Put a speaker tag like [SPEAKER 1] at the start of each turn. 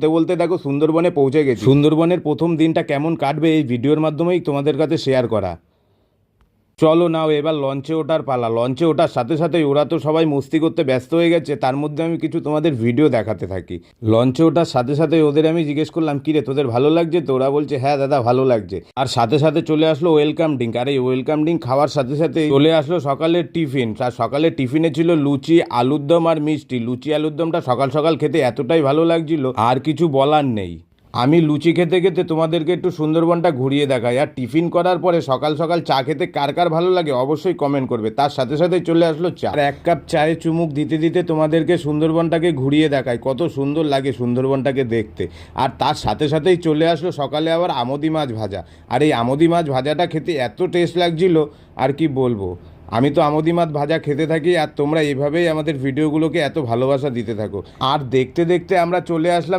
[SPEAKER 1] বলতে বলতে দেখো সুন্দরবনে পৌঁছে গেছি। সুন্দরবনের প্রথম দিনটা কেমন কাটবে এই ভিডিওর মাধ্যমেই তোমাদের কাছে শেয়ার করা। চলো নাও এবার লঞ্চে ওঠার পালা। লঞ্চে ওঠার সাথে সাথেই ওরা তো সবাই মস্তি করতে ব্যস্ত হয়ে গেছে, তার মধ্যে আমি কিছু তোমাদের ভিডিও দেখাতে থাকি। লঞ্চে ওঠার সাথে সাথে ওদের আমি জিজ্ঞেস করলাম, কিরে তোদের ভালো লাগছে তো? ওরা বলছে হ্যাঁ দাদা ভালো লাগছে। আর সাথে সাথে চলে আসলো ওয়েলকাম ড্রিঙ্ক। আর এই ওয়েলকাম ড্রিঙ্ক খাওয়ার সাথে সাথে চলে আসলো সকালের টিফিন। আর সকালের টিফিনে ছিল লুচি, আলুর দম আর মিষ্টি। লুচি আলুর দমটা সকাল সকাল খেতে এতটাই ভালো লাগছিল আর কিছু বলার নেই। আমি লুচি খেতে খেতে তোমাদেরকে একটু সুন্দরবনটা ঘুরিয়ে দেখাই। আর টিফিন করার পরে সকাল সকাল চা খেতে কার কার ভালো লাগে অবশ্যই কমেন্ট করবে। তার সাথে সাথে চলে আসলো চা। আর এক কাপ চায়ে চুমুক দিতে দিতে তোমাদেরকে সুন্দরবনটাকে ঘুরিয়ে দেখাই, কত সুন্দর লাগে সুন্দরবনটাকে দেখতে। আর তার সাথে সাথেই চলে আসলো সকালে আবার আমোদি মাছ ভাজা। আর এই আমোদি মাছ ভাজাটা খেতে এত টেস্ট লাগছিল আর কি বলবো। আমি তো আমোদি মাছ ভাজা খেতে থাকি আর তোমরা এভাবেই আমাদের ভিডিওগুলোকে এত ভালোবাসা দিতে থাকো। আর দেখতে দেখতে আমরা চলে আসলাম